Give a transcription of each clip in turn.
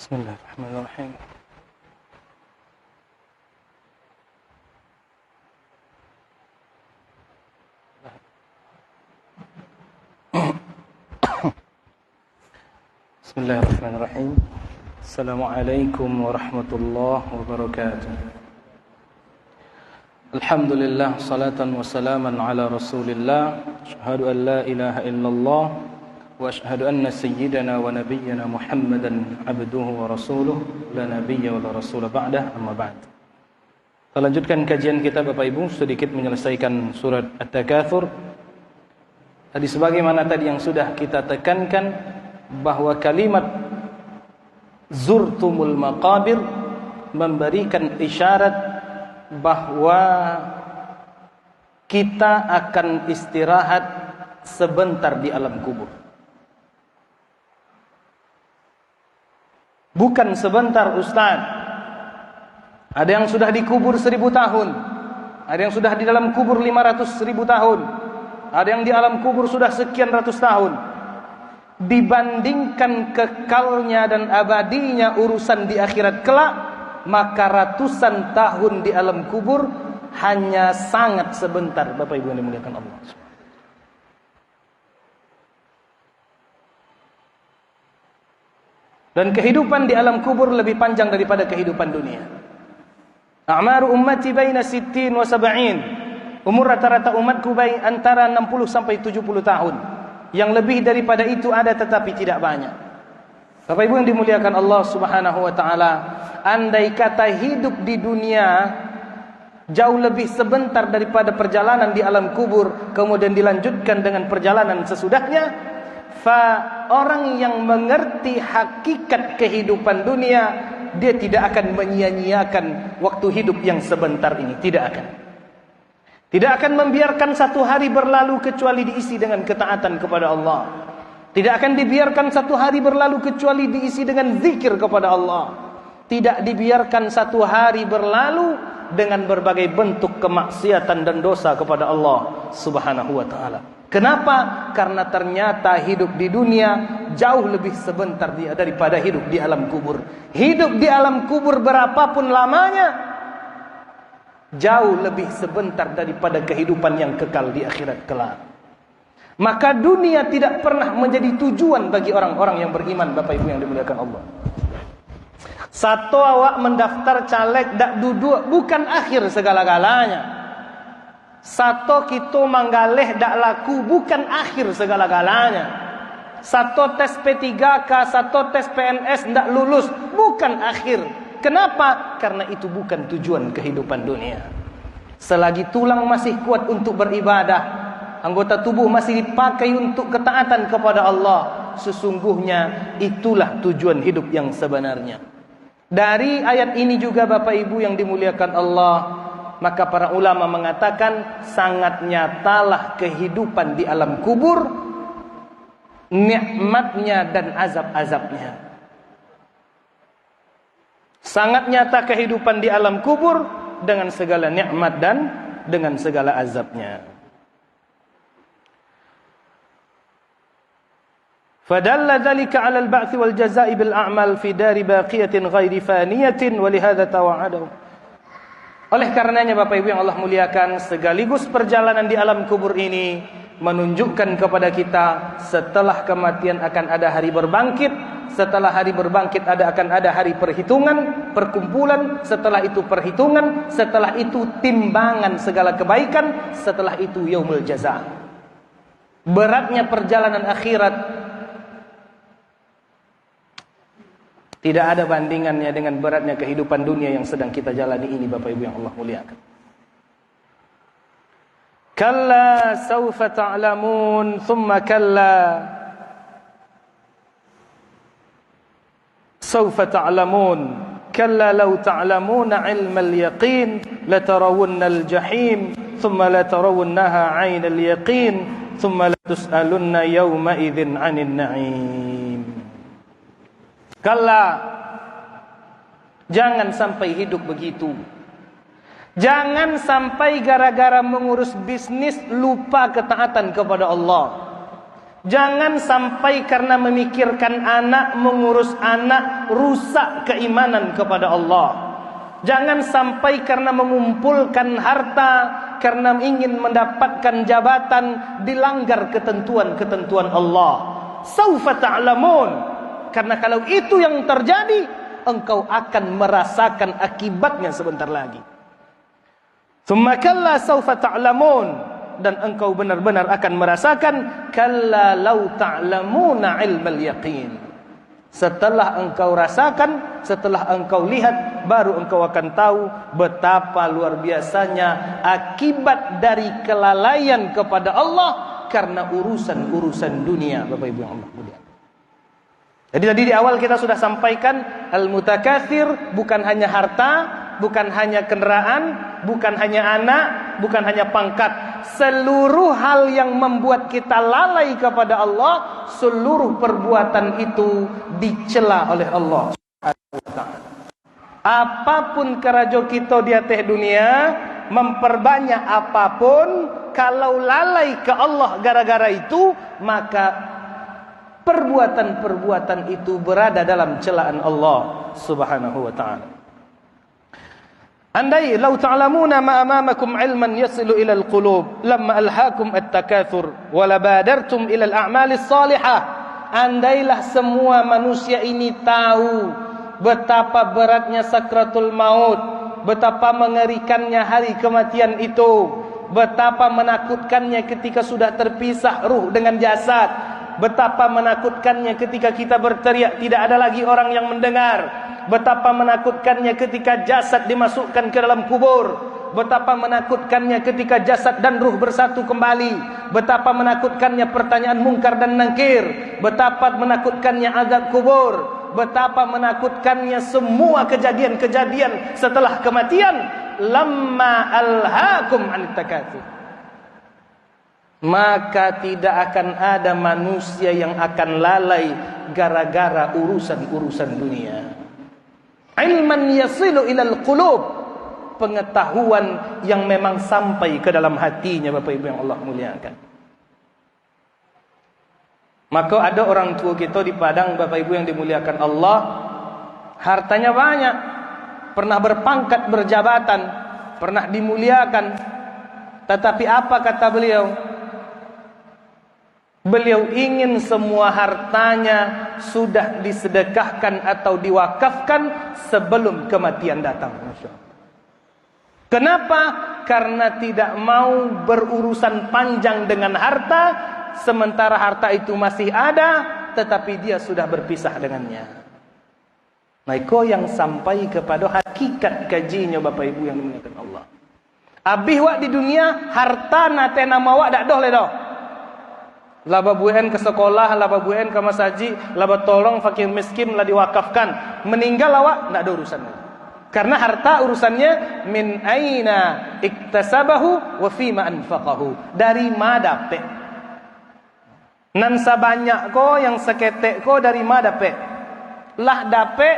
Bismillahirrahmanirrahim. Bismillahirrahmanirrahim. Assalamualaikum warahmatullahi wabarakatuh. Alhamdulillah, salatan wa salaman ala Rasulillah. Asyhadu an la ilaha illallah wa asyhadu anna sayyidana wa nabiyyana Muhammadan abduhu wa rasuluh, la nabiyya wa la rasula ba'dah, amma ba'd. Kita lanjutkan kajian kita Bapak Ibu, sedikit menyelesaikan surat At-Takatsur. Tadi sebagaimana tadi yang sudah kita tekankan, bahwa kalimat zurtumul maqabir memberikan isyarat bahwa kita akan istirahat sebentar di alam kubur. Bukan sebentar, Ustaz. Ada yang sudah dikubur 1000 tahun, ada yang sudah di dalam kubur 500.000 tahun, ada yang di alam kubur sudah sekian ratus tahun. Dibandingkan kekalnya dan abadinya urusan di akhirat kelak, maka ratusan tahun di alam kubur hanya sangat sebentar, Bapak Ibu yang dimuliakan Allah. Dan kehidupan di alam kubur lebih panjang daripada kehidupan dunia. A'maru ummati baina 60 wa 70. Umur rata-rata umatku antara 60 sampai 70 tahun. Yang lebih daripada itu ada, tetapi tidak banyak. Bapak Ibu yang dimuliakan Allah Subhanahu wa taala, andai kata hidup di dunia jauh lebih sebentar daripada perjalanan di alam kubur, kemudian dilanjutkan dengan perjalanan sesudahnya, orang yang mengerti hakikat kehidupan dunia, dia tidak akan menyia-nyiakan waktu hidup yang sebentar ini. Tidak akan membiarkan satu hari berlalu kecuali diisi dengan ketaatan kepada Allah. Tidak akan dibiarkan satu hari berlalu kecuali diisi dengan zikir kepada Allah. Tidak dibiarkan satu hari berlalu dengan berbagai bentuk kemaksiatan dan dosa kepada Allah Subhanahu wa taala. Kenapa? Karena ternyata hidup di dunia jauh lebih sebentar daripada hidup di alam kubur. Hidup di alam kubur berapapun lamanya, jauh lebih sebentar daripada kehidupan yang kekal di akhirat kelak. Maka dunia tidak pernah menjadi tujuan bagi orang-orang yang beriman, Bapak Ibu yang dimuliakan Allah. Satu awak mendaftar caleg dak duduk bukan akhir segala-galanya. Satu kita manggaleh dak laku bukan akhir segala-galanya. Satu tes P3K, satu tes PNS dak lulus bukan akhir. Kenapa? Karena itu bukan tujuan kehidupan dunia. Selagi tulang masih kuat untuk beribadah, anggota tubuh masih dipakai untuk ketaatan kepada Allah, sesungguhnya itulah tujuan hidup yang sebenarnya. Dari ayat ini juga Bapak Ibu yang dimuliakan Allah, maka para ulama mengatakan sangat nyatalah kehidupan di alam kubur, nikmatnya dan azab-azabnya. Sangat nyata kehidupan di alam kubur dengan segala nikmat dan dengan segala azabnya. Fadalla dzalika 'ala al-ba'ts wal jazaa'i bil a'mal fi dari baqiyatin ghairi faniyatin wa lihadza tawa'adahu. Oleh karenanya Bapak Ibu yang Allah muliakan, segaligus perjalanan di alam kubur ini menunjukkan kepada kita setelah kematian akan ada hari berbangkit. Setelah hari berbangkit akan ada hari perhitungan, perkumpulan, setelah itu perhitungan, setelah itu timbangan segala kebaikan, setelah itu yaumul jaza. Beratnya perjalanan akhirat tidak ada bandingannya dengan beratnya kehidupan dunia yang sedang kita jalani ini, Bapak Ibu yang Allah muliakan. Kalla sawfa ta'lamun thumma kalla sawfa ta'lamun kalla law ta'lamuna 'ilmal yaqin latarawunnal jahim thumma latarawunnaha 'ainal yaqin thumma latus'alunna yawma idzin 'anil na'im. Kalla, jangan sampai hidup begitu. Jangan sampai gara-gara mengurus bisnis lupa ketaatan kepada Allah. Jangan sampai karena memikirkan anak, mengurus anak, rusak keimanan kepada Allah. Jangan sampai karena mengumpulkan harta, karena ingin mendapatkan jabatan, dilanggar ketentuan-ketentuan Allah. Saufa ta'lamun. Karena kalau itu yang terjadi, engkau akan merasakan akibatnya sebentar lagi. Tsumma kalla saufa ta'lamun. Dan engkau benar-benar akan merasakan kalla law ta'lamuna ilmal yaqin. Setelah engkau rasakan, setelah engkau lihat, baru engkau akan tahu betapa luar biasanya akibat dari kelalaian kepada Allah karena urusan-urusan dunia. Bapak Ibu yang Allah muliakan. Jadi tadi di awal kita sudah sampaikan al-mutakatsir bukan hanya harta, bukan hanya kendaraan, bukan hanya anak, bukan hanya pangkat. Seluruh hal yang membuat kita lalai kepada Allah, seluruh perbuatan itu dicela oleh Allah. Apapun kerajo kita di atas dunia, memperbanyak apapun, kalau lalai ke Allah gara-gara itu, maka perbuatan-perbuatan itu berada dalam celaan Allah Subhanahu wa ta'ala. Andai law ta'lamuna ma amamakum ilman yasilu ila al-qulub lamma alhaakum at-takatsur wa labadartum ila al-a'malis salihah. Andailah semua manusia ini tahu betapa beratnya sakratul maut, betapa mengerikannya hari kematian itu, betapa menakutkannya ketika sudah terpisah ruh dengan jasad, betapa menakutkannya ketika kita berteriak tidak ada lagi orang yang mendengar, betapa menakutkannya ketika jasad dimasukkan ke dalam kubur, betapa menakutkannya ketika jasad dan ruh bersatu kembali, betapa menakutkannya pertanyaan mungkar dan nakir, betapa menakutkannya azab kubur, betapa menakutkannya semua kejadian-kejadian setelah kematian. Lamma alhaakum anit takatsur, maka tidak akan ada manusia yang akan lalai gara-gara urusan-urusan dunia. Ilman yasilu ilal qulub, pengetahuan yang memang sampai ke dalam hatinya, Bapak Ibu yang Allah muliakan. Maka ada orang tua kita di Padang, Bapak Ibu yang dimuliakan Allah, hartanya banyak, pernah berpangkat, berjabatan, pernah dimuliakan, tetapi apa kata beliau? Beliau ingin semua hartanya sudah disedekahkan atau diwakafkan sebelum kematian datang. Kenapa? Karena tidak mau berurusan panjang dengan harta, sementara harta itu masih ada, tetapi dia sudah berpisah dengannya. Nah, itu yang sampai kepada hakikat kajinya, Bapak Ibu yang dimuliakan Allah. Abih wak di dunia, harta nate nama wak dak doh le doh. Laba buen ke sekolah, laba buen ke masaji, laba tolong fakir miskin lah diwakafkan. Meninggal awak enggak ada urusannya. Karena harta urusannya min aina iktasabahu wa fima anfaqahu. Dari mana dapat? Nan sabanyak ko yang seketek ko dari mana dapat? Lah dapat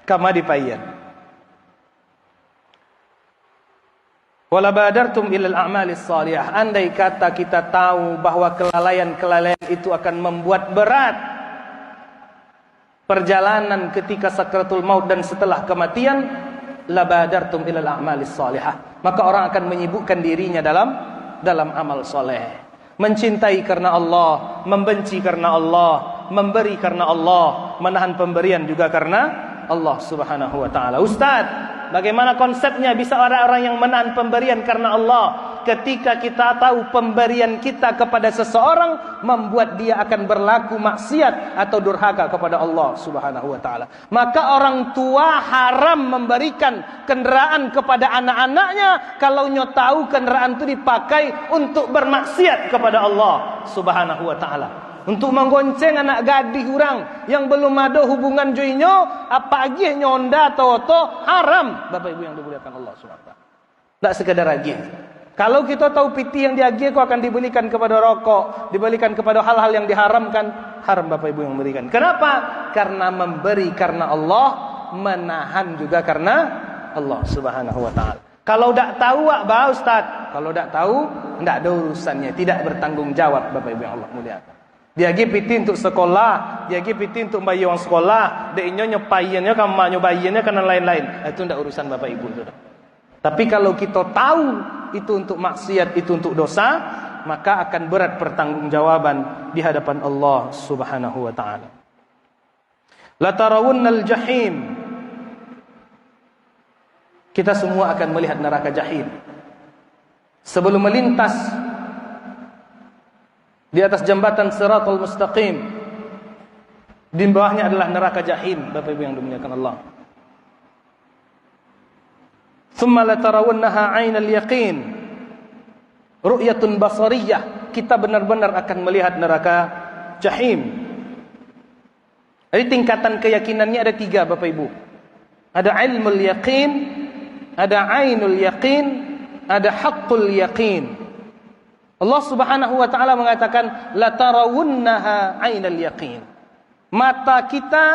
kama dipayan. Wala badartum ilal a'malis salihah. Andai kata kita tahu bahwa kelalaian-kelalaian itu akan membuat berat perjalanan ketika sakratul maut dan setelah kematian, la badartum ilal a'malis salihah, maka orang akan menyibukkan dirinya dalam amal soleh. Mencintai karena Allah, membenci karena Allah, memberi karena Allah, menahan pemberian juga karena Allah Subhanahu wa ta'ala. Ustaz, bagaimana konsepnya bisa orang-orang yang menahan pemberian karena Allah ketika kita tahu pemberian kita kepada seseorang membuat dia akan berlaku maksiat atau durhaka kepada Allah Subhanahu wa ta'ala? Maka orang tua haram memberikan kendaraan kepada anak-anaknya kalau nyo tahu kendaraan itu dipakai untuk bermaksiat kepada Allah Subhanahu wa ta'ala. Untuk menggonceng anak gadis orang yang belum ada hubungan joinyo, apa lagi nyonda atau haram, Bapak Ibu yang dimuliakan Allah SWT. Tak sekadar lagi. Kalau kita tahu piti yang diagih kau akan dibelikan kepada rokok, dibelikan kepada hal-hal yang diharamkan, haram Bapak Ibu yang memberikan. Kenapa? Karena memberi karena Allah, menahan juga karena Allah Subhanahu wa ta'ala. Kalau tak tahu, bah Ustaz, Kalau tak tahu, tak ada urusannya. Tidak bertanggung jawab, Bapak Ibu yang Allah muliakan. Dia pergi piti untuk sekolah, dia pergi piti untuk bayar orang sekolah, dia nyonya payennya, kamaknya bayarnya, karena lain-lain. Itu tidak urusan Bapak Ibu. Tapi kalau kita tahu itu untuk maksiat, itu untuk dosa, maka akan berat pertanggungjawaban di hadapan Allah Subhanahu wa taala. La tarawunnal jahim. Kita semua akan melihat neraka jahim. Sebelum melintas di atas jembatan Shiratal Mustaqim, di bawahnya adalah neraka jahim, Bapak Ibu yang dimuliakan Allah. Tsumma la tarawunnaha 'ainal yaqin. Ru'yatun basariyah, kita benar-benar akan melihat neraka jahim. Jadi tingkatan keyakinannya ada 3, Bapak Ibu. Ada ilmul yaqin, ada ainul yaqin, ada haqqul yaqin. Allah Subhanahu wa taala mengatakan la tarawunnaha ainal yaqin. Mata kita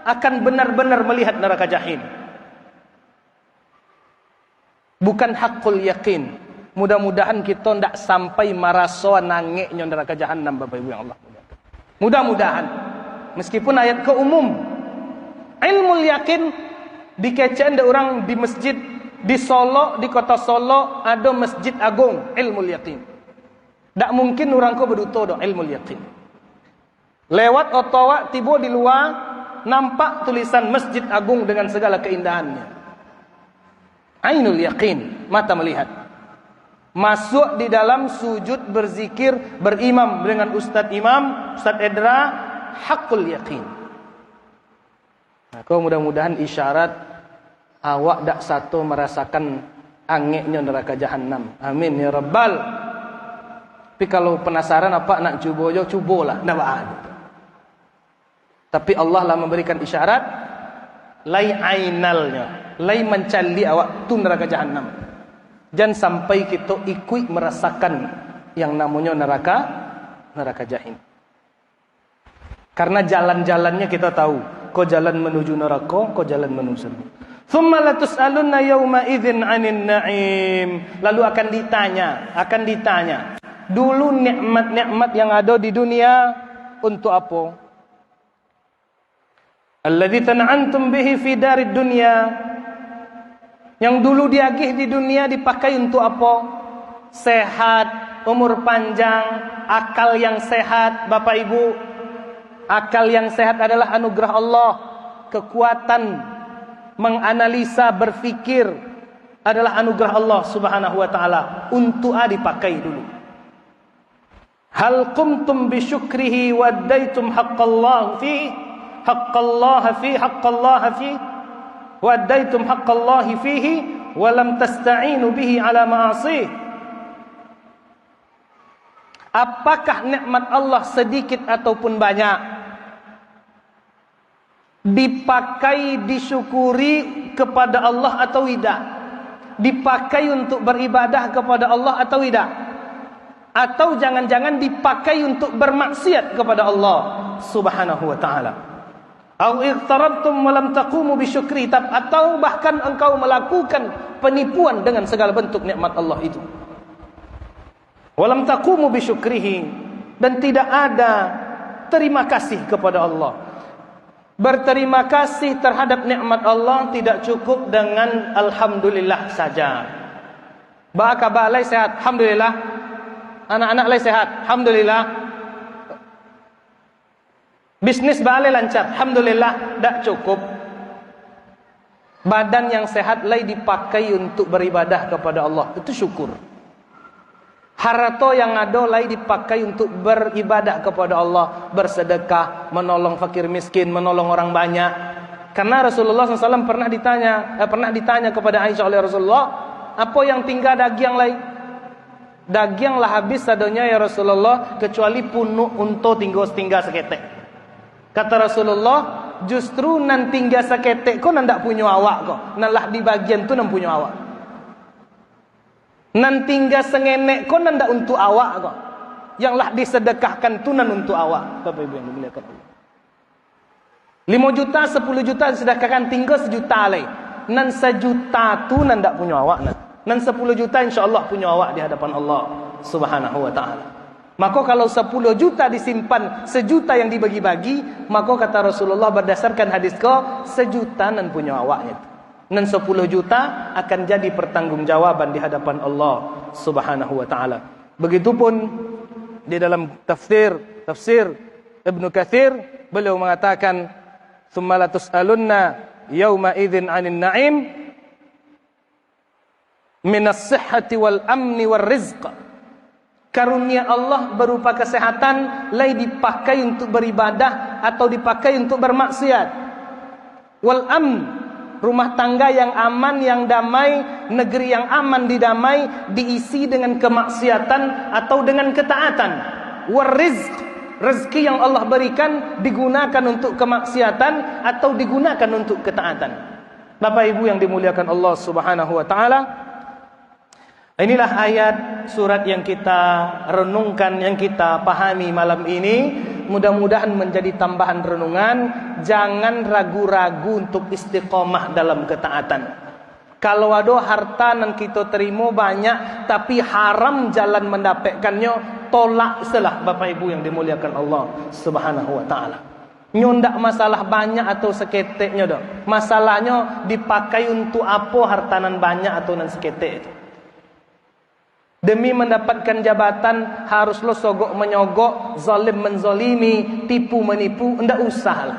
akan benar-benar melihat neraka jahim. Bukan haqqul yaqin. Mudah-mudahan kita tidak sampai maraso nangeknya neraka jahanam, Bapak Ibu yang Allah muliakan. Mudah-mudahan. Meskipun ayat ke umum. Ilmul yakin dikecen ada orang di masjid di Solo, di kota Solo ada masjid agung ilmul yakin. Tak mungkin orang ko berduto do ilmul yakin. Lewat otowa tiba di luar nampak tulisan Masjid Agung dengan segala keindahannya. Ainul yakin, mata melihat. Masuk di dalam sujud berzikir berimam dengan Ustadz Imam, Ustadz Edra, haqqul yakin. Maka mudah-mudahan isyarat awak dak satu merasakan angeknya neraka jahanam. Amin ya rabbal. Tapi kalau penasaran apa nak cuba, cubalah, ndak ada. Tapi Allah lah memberikan isyarat lai ainalnya, lai mencali awak tu neraka jahanam. Jangan sampai kita ikut merasakan yang namanya neraka jahim. Karena jalan-jalannya kita tahu, kau jalan menuju neraka, kau jalan menuju surga. Tsumma latus'alunna yauma idzin 'anil na'im. Lalu akan ditanya. Dulu nikmat-nikmat yang ada di dunia untuk apa? Alladzi tan'antum bihi fi darid dunya. Yang dulu diagih di dunia dipakai untuk apa? Sehat, umur panjang, akal yang sehat, Bapak Ibu. Akal yang sehat adalah anugerah Allah. Kekuatan menganalisa, berfikir adalah anugerah Allah Subhanahu wa taala. Untuk dipakai dulu. Hal qumtum bi syukrihi wa addaitum haqqallah fi haqqallah fi wa addaitum haqqallah fihi wa lam tasta'inu bihi ala ma'asih. Apakah nikmat Allah sedikit ataupun banyak dipakai disyukuri kepada Allah atau tidak? Dipakai untuk beribadah kepada Allah atau tidak? Atau jangan-jangan dipakai untuk bermaksiat kepada Allah Subhanahu wa taala. Au iqtarabtum wa lam taqumu bisyukri, atau bahkan engkau melakukan penipuan dengan segala bentuk nikmat Allah itu. Wa lam taqumu bisyukrihi, dan tidak ada terima kasih kepada Allah. Berterima kasih terhadap nikmat Allah tidak cukup dengan alhamdulillah saja. Ba kabar lai sehat, alhamdulillah. Anak-anak lai sehat, alhamdulillah. Bisnis balai lancar, alhamdulillah. Tak cukup. Badan yang sehat lai dipakai untuk beribadah kepada Allah, itu syukur. Harta yang ada lai dipakai untuk beribadah kepada Allah, bersedekah, menolong fakir miskin, menolong orang banyak. Karena Rasulullah SAW pernah ditanya kepada Aisyah oleh Rasulullah, apa yang tinggal daging lai? Daging lah habis adanya ya Rasulullah, kecuali punuk unta tinggal seketek. Kata Rasulullah, justru nan tinggal seketek kau nandak punya awak kau, nan lah di bagian tu nan punya awak. Nan tinggal sengenek kau nandak untuk awak kau, yang lah disedekahkan tu nan untuk awak. Bapak Ibu yang dimuliakan Allah. 5 juta, 10 juta disedekahkan, tinggal 1 juta lagi. Nan 1 juta tu nandak punya awak nan. Dan 10 juta insya-Allah punya awak di hadapan Allah Subhanahu wa taala. Maka kalau 10 juta disimpan, 1 juta yang dibagi-bagi, maka kata Rasulullah berdasarkan hadis ko, 1 juta nan punya awaknya. Dan 10 juta akan jadi pertanggungjawaban di hadapan Allah Subhanahu wa taala. Begitupun di dalam tafsir Ibnu Katsir, beliau mengatakan, "Tsumma la tus'alunna yauma idzin 'anil na'im minas sihhati wal amni war rizq." Karunia Allah berupa kesehatan lai dipakai untuk beribadah atau dipakai untuk bermaksiat. Wal amn, rumah tangga yang aman, yang damai, negeri yang aman didamai, diisi dengan kemaksiatan atau dengan ketaatan. War rizq, rezeki yang Allah berikan digunakan untuk kemaksiatan atau digunakan untuk ketaatan. Bapak Ibu yang dimuliakan Allah Subhanahu wa taala, inilah ayat surat yang kita renungkan, yang kita pahami malam ini. Mudah-mudahan menjadi tambahan renungan. Jangan ragu-ragu untuk istiqomah dalam ketaatan. Kalau ada harta yang kita terima banyak tapi haram jalan mendapatkannya, tolak selah Bapak Ibu yang dimuliakan Allah Subhanahu wa taala. Nyondak masalah banyak atau seketeknya dah. Masalahnya dipakai untuk apa hartanan banyak atau nan seketek itu. Demi mendapatkan jabatan harus lo sogok menyogok, zalim menzalimi, tipu menipu, ndak usah lah.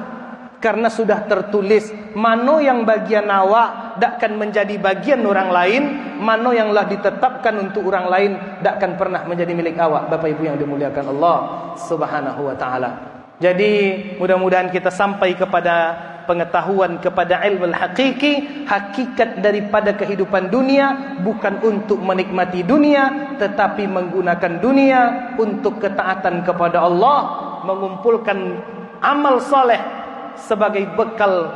Karena sudah tertulis mana yang bagian awak dakkan menjadi bagian orang lain, mana yang lah ditetapkan untuk orang lain dakkan pernah menjadi milik awak. Bapak Ibu yang dimuliakan Allah Subhanahu wa taala. Jadi mudah-mudahan kita sampai kepada pengetahuan, kepada ilmu al-hakiki. Hakikat daripada kehidupan dunia bukan untuk menikmati dunia, tetapi menggunakan dunia untuk ketaatan kepada Allah, mengumpulkan amal soleh sebagai bekal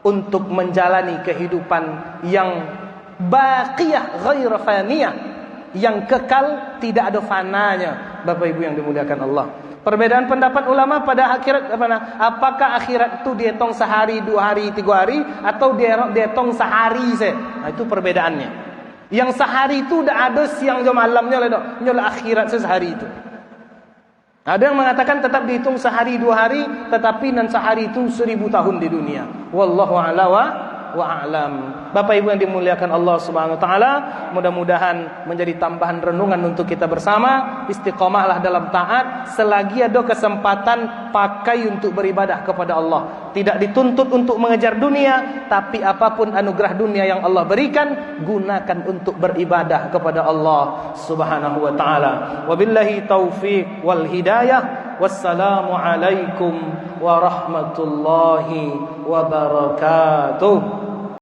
untuk menjalani kehidupan yang baqiyah ghair faniyah, yang kekal, tidak ada fananya. Bapak Ibu yang dimuliakan Allah, perbedaan pendapat ulama pada akhirat apakah akhirat itu dihitung sehari, 2 hari, 3 hari, atau dihitung sehari saja. Nah, itu perbedaannya. Yang sehari itu udah ada siang dan malamnya lah, nyola akhirat sehari itu. Ada yang mengatakan tetap dihitung sehari 2 hari, tetapi nan sehari itu 1000 tahun di dunia. Wallahu a'la wa a'lam. Bapak Ibu yang dimuliakan Allah Subhanahu wa taala, mudah-mudahan menjadi tambahan renungan untuk kita bersama. Istiqomahlah dalam taat selagi ada kesempatan, pakai untuk beribadah kepada Allah. Tidak dituntut untuk mengejar dunia, tapi apapun anugerah dunia yang Allah berikan, gunakan untuk beribadah kepada Allah Subhanahu wa taala. Wabillahi taufiq wal hidayah. Wassalamu alaikum warahmatullahi wabarakatuh.